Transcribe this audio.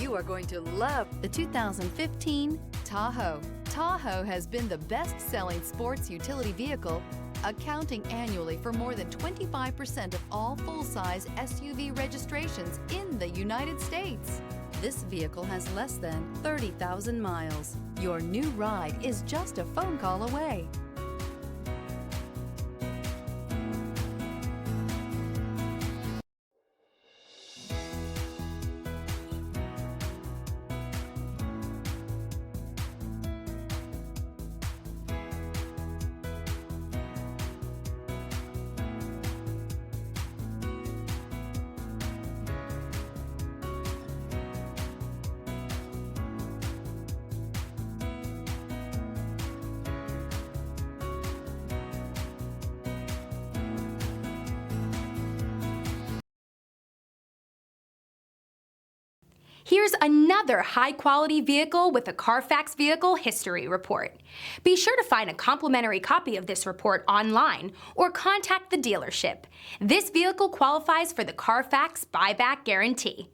You are going to love the 2015 Tahoe. Tahoe has been the best-selling sports utility vehicle, accounting annually for more than 25% of all full-size SUV registrations in the United States. This vehicle has less than 30,000 miles. Your new ride is just a phone call away. Here's another high-quality vehicle with a Carfax Vehicle History Report. Be sure to find a complimentary copy of this report online or contact the dealership. This vehicle qualifies for the Carfax Buyback Guarantee.